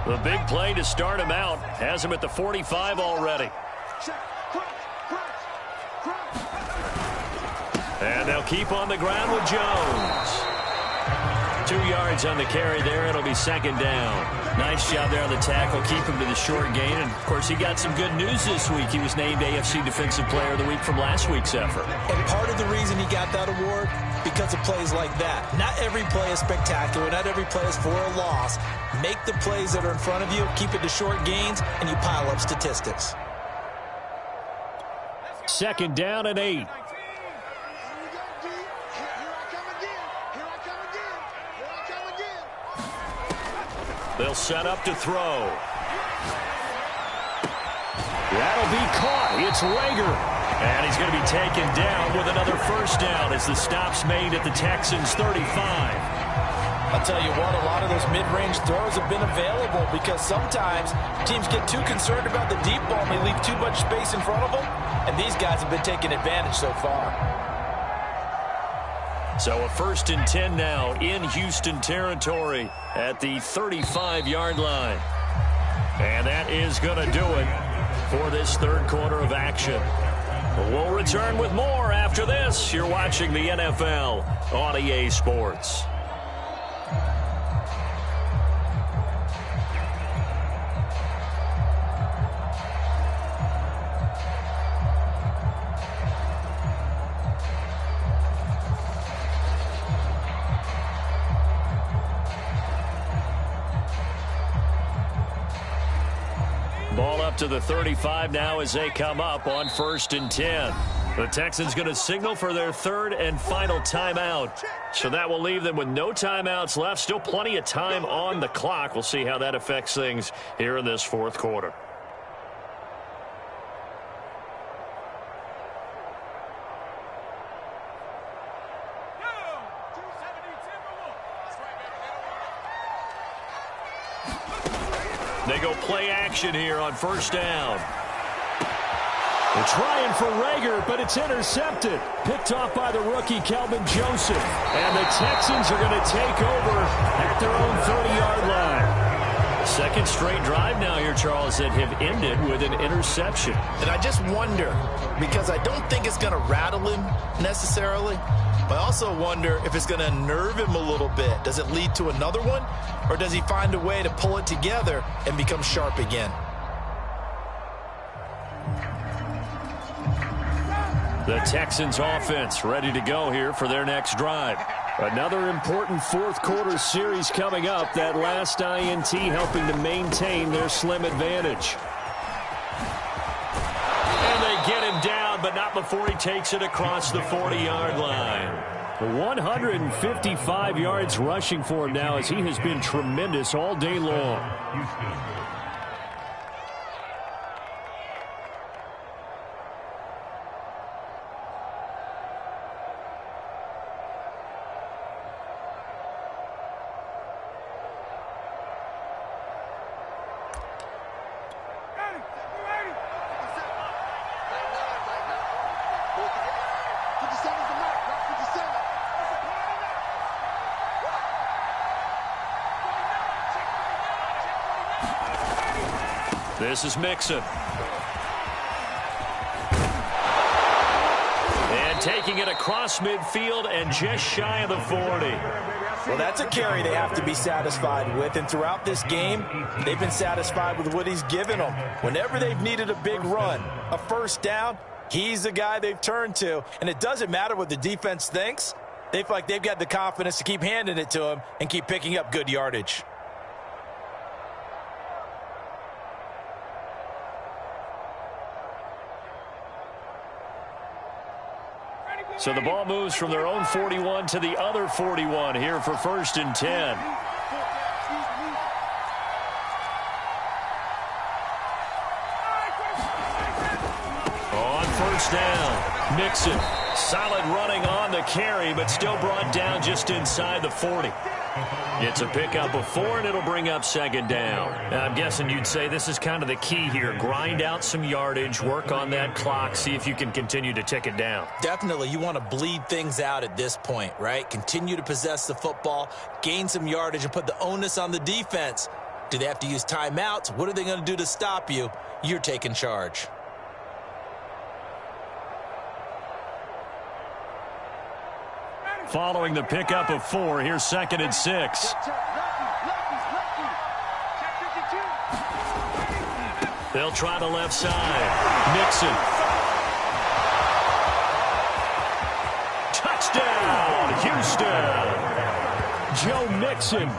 The big play to start him out has him at the 45 already. And they'll keep on the ground with Jones. 2 yards on the carry there. It'll be second down. Nice job there on the tackle. Keep him to the short gain. And, of course, he got some good news this week. He was named AFC Defensive Player of the Week from last week's effort. And part of the reason he got that award, because of plays like that. Not every play is spectacular. Not every play is for a loss. Make the plays that are in front of you, keep it to short gains, and you pile up statistics. Second down and 8. They'll set up to throw. That'll be caught. It's Reagor. And he's going to be taken down with another first down as the stop's made at the Texans' 35. I'll tell you what, a lot of those mid-range throws have been available because sometimes teams get too concerned about the deep ball and they leave too much space in front of them. And these guys have been taking advantage so far. So a 1st and 10 now in Houston territory at the 35-yard line. And that is going to do it for this third quarter of action. We'll return with more after this. You're watching the NFL on EA Sports. Ball up to the 35 now as they come up on 1st and 10. The Texans going to signal for their third and final timeout. So that will leave them with no timeouts left. Still plenty of time on the clock. We'll see how that affects things here in this fourth quarter. They go play action here on 1st down. They're trying for Reagor, but it's intercepted. Picked off by the rookie, Kelvin Joseph. And the Texans are going to take over at their own 30-yard line. Second straight drive now here, Charles, that have ended with an interception. And I just wonder, because I don't think it's going to rattle him necessarily, but I also wonder if it's going to nerve him a little bit. Does it lead to another one? Or does he find a way to pull it together and become sharp again? The Texans offense ready to go here for their next drive. Another important fourth quarter series coming up. That last INT helping to maintain their slim advantage. And they get him down, but not before he takes it across the 40-yard line. 155 yards rushing for him now as he has been tremendous all day long. This is Mixon. And taking it across midfield and just shy of the 40. Well, that's a carry they have to be satisfied with. And throughout this game, they've been satisfied with what he's given them. Whenever they've needed a big run, a first down, he's the guy they've turned to. And it doesn't matter what the defense thinks. They feel like they've got the confidence to keep handing it to him and keep picking up good yardage. So the ball moves from their own 41 to the other 41 here for 1st and 10. On 1st down, Mixon. Solid running on the carry, but still brought down just inside the 40. It's a pickup of 4, and it'll bring up 2nd down. I'm guessing you'd say this is kind of the key here. Grind out some yardage, work on that clock, see if you can continue to tick it down. Definitely. You want to bleed things out at this point, right? Continue to possess the football, gain some yardage, and put the onus on the defense Do they have to use timeouts? What are they going to do to stop you? You're taking charge. Following the pickup of 4, here's 2nd and 6. They'll try the left side. Mixon. Touchdown, Houston. Joe Mixon,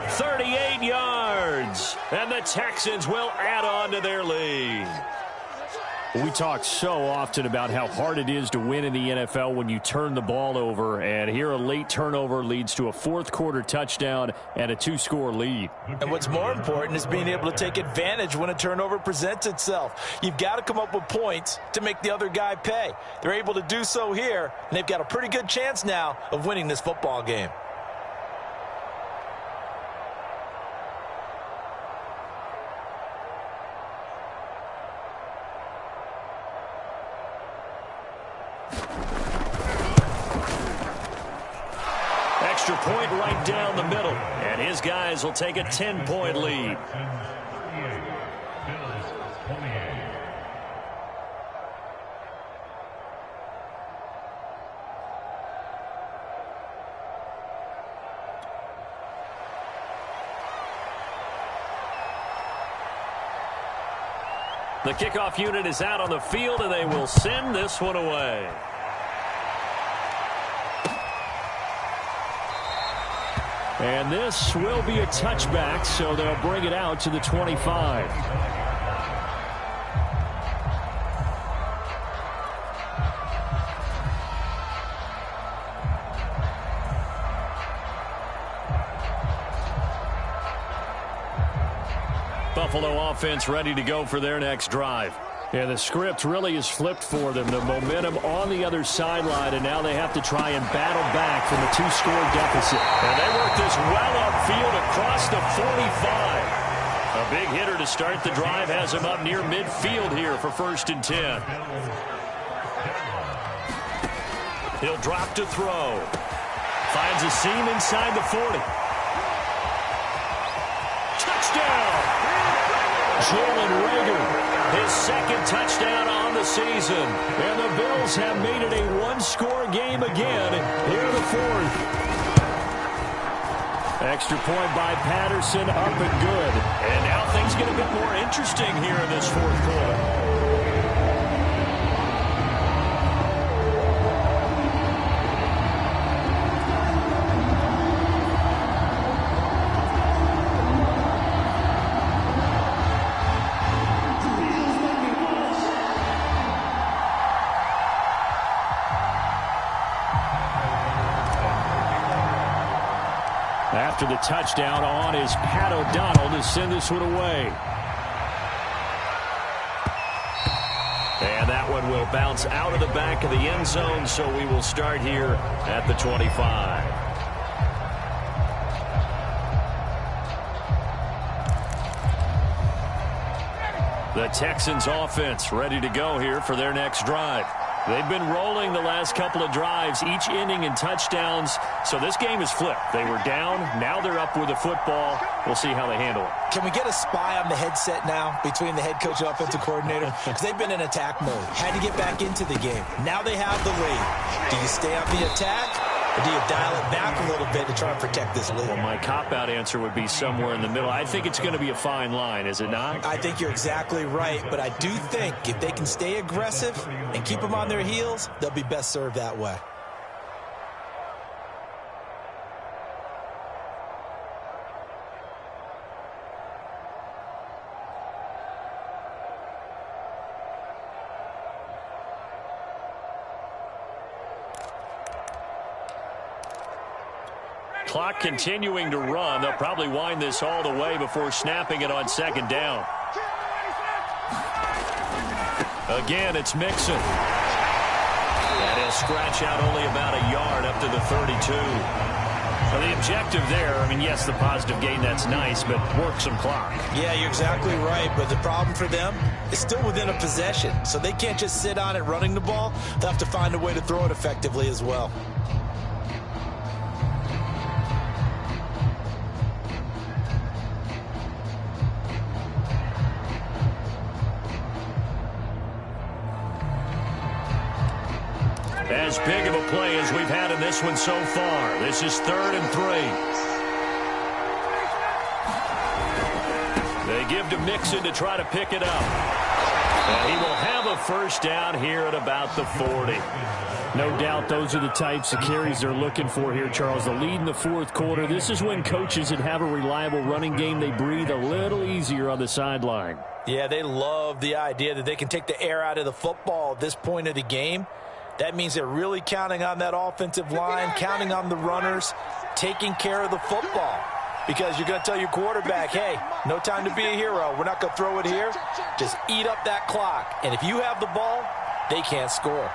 38 yards. And the Texans will add on to their lead. We talk so often about how hard it is to win in the NFL when you turn the ball over, and here a late turnover leads to a fourth-quarter touchdown and a 2-score lead. And what's more important is being able to take advantage when a turnover presents itself. You've got to come up with points to make the other guy pay. They're able to do so here, and they've got a pretty good chance now of winning this football game. Extra point right down the middle, and his guys will take a 10-point lead. The kickoff unit is out on the field, and they will send this one away. And this will be a touchback, so they'll bring it out to the 25. Buffalo offense ready to go for their next drive. Yeah, the script really is flipped for them. The momentum on the other sideline, and now they have to try and battle back from a 2-score deficit. And they work this well upfield across the 45. A big hitter to start the drive has him up near midfield here for 1st and 10. He'll drop to throw. Finds a seam inside the 40. Touchdown! Jalen Reagor. His 2nd touchdown on the season. And the Bills have made it a 1-score game again here in the 4th. Extra point by Patterson, up and good. And now things get a bit more interesting here in this 4th quarter. After the touchdown, on is Pat O'Donnell to send this one away. And that one will bounce out of the back of the end zone, so we will start here at the 25. The Texans offense ready to go here for their next drive. They've been rolling the last couple of drives, each ending in touchdowns. So this game is flipped. They were down. Now they're up with the football. We'll see how they handle it. Can we get a spy on the headset now between the head coach and offensive coordinator? Because they've been in attack mode. Had to get back into the game. Now they have the lead. Do you stay on the attack, or do you dial it back a little bit to try and protect this lead? Well, my cop-out answer would be somewhere in the middle. I think it's going to be a fine line, is it not? I think you're exactly right, but I do think if they can stay aggressive and keep them on their heels, they'll be best served that way. Clock continuing to run. They'll probably wind this all the way before snapping it on 2nd down. Again, it's Mixon. And he'll scratch out only about a yard up to the 32. So the objective there, I mean, yes, the positive gain, that's nice, but work some clock. Yeah, you're exactly right, but the problem for them is still within a possession. So they can't just sit on it running the ball. They'll have to find a way to throw it effectively as well. As big of a play as we've had in this one so far. This is 3rd and 3. They give to Mixon to try to pick it up. And he will have a first down here at about the 40. No doubt those are the types of carries they're looking for here, Charles. The lead in the 4th quarter. This is when coaches that have a reliable running game, they breathe a little easier on the sideline. Yeah, they love the idea that they can take the air out of the football at this point of the game. That means they're really counting on that offensive line, counting on the runners, taking care of the football. Because you're going to tell your quarterback, hey, no time to be a hero. We're not going to throw it here. Just eat up that clock. And if you have the ball, they can't score.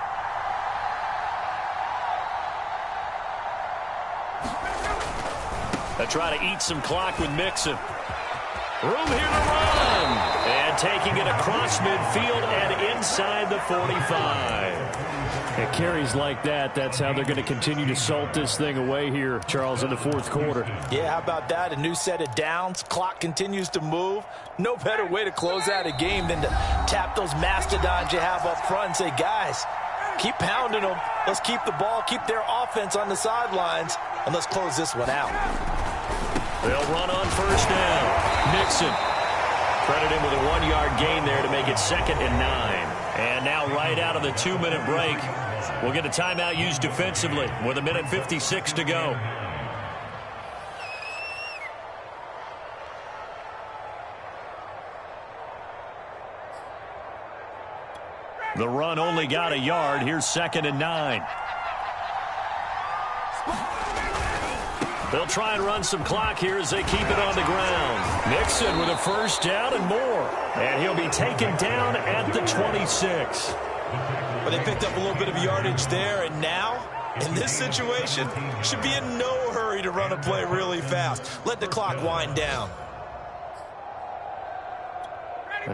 They try to eat some clock with Mixon. Room here to run. And taking it across midfield and inside the 45. At carries like that, that's how they're going to continue to salt this thing away here, Charles, in the 4th quarter. Yeah, how about that? A new set of downs. Clock continues to move. No better way to close out a game than to tap those mastodons you have up front and say, guys, keep pounding them. Let's keep the ball, keep their offense on the sidelines, and let's close this one out. They'll run on first down. Mixon. Credit him with a 1-yard gain there to make it 2nd and 9. And now right out of the 2-minute break, we'll get a timeout used defensively with 1:56 to go. The run only got a yard. Here's 2nd and 9. They'll try and run some clock here as they keep it on the ground. Mixon with a first down and more. And he'll be taken down at the 26. But they picked up a little bit of yardage there, and now, in this situation, should be in no hurry to run a play really fast. Let the clock wind down.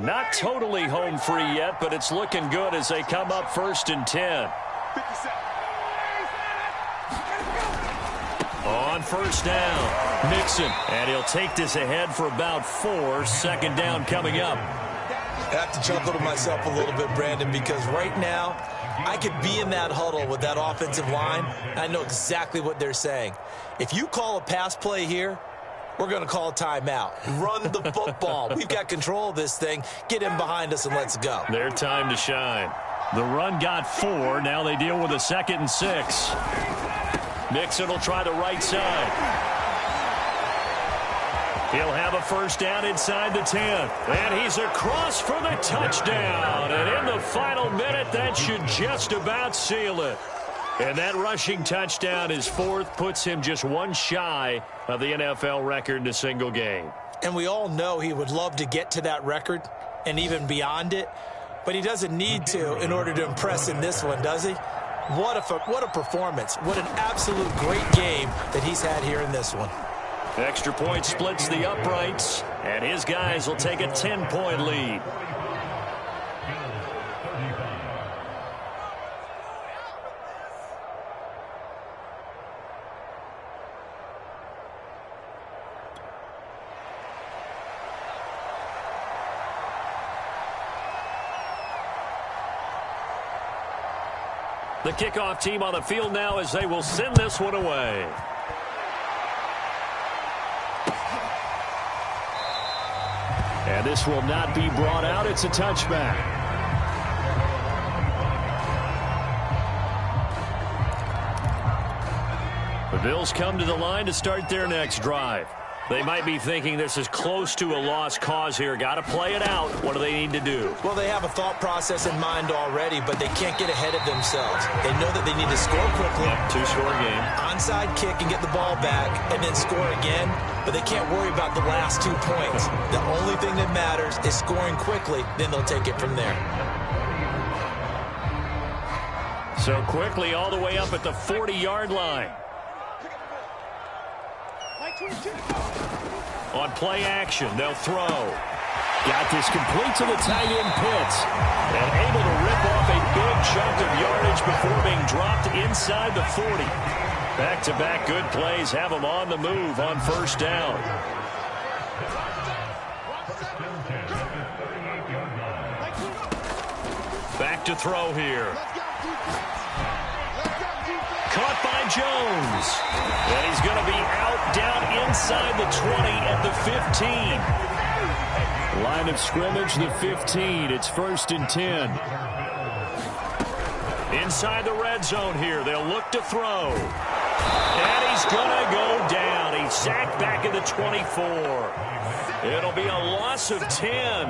Not totally home free yet, but it's looking good as they come up 1st and 10. On first down, Mixon, and he'll take this ahead for about 4. 2nd down coming up. I have to chuckle to myself a little bit, Brandon, because right now I could be in that huddle with that offensive line. I know exactly what they're saying. If you call a pass play here, we're going to call a timeout. Run the football. We've got control of this thing. Get in behind us and let's go. Their time to shine. The run got 4. Now they deal with a 2nd and 6. Mixon will try the right side. He'll have a first down inside the 10. And he's across for the touchdown. And in the final minute, that should just about seal it. And that rushing touchdown, his 4th, puts him just 1 shy of the NFL record in a single game. And we all know he would love to get to that record and even beyond it. But he doesn't need to in order to impress in this one, does he? What a performance. What an absolute great game that he's had here in this one. Extra point splits the uprights, and his guys will take a 10-point lead. The kickoff team on the field now as they will send this one away. And this will not be brought out. It's a touchback. The Bills come to the line to start their next drive. They might be thinking this is close to a lost cause here. Got to play it out. What do they need to do? Well, they have a thought process in mind already, but they can't get ahead of themselves. They know that they need to score quickly. Yep, 2-score game. Onside kick and get the ball back and then score again, but they can't worry about the last 2 points. The only thing that matters is scoring quickly, then they'll take it from there. So quickly all the way up at the 40-yard line. On play action, they'll throw. Got this complete to the tight end Pitts. And able to rip off a big chunk of yardage before being dropped inside the 40. Back-to-back good plays have them on the move on first down. Back to throw here. Caught by Jones. And he's going to be out down inside the 20 at the 15. Line of scrimmage, the 15. It's 1st and 10. Inside the red zone here. They'll look to throw. And he's going to go down. He's sacked back at the 24. It'll be a loss of 10.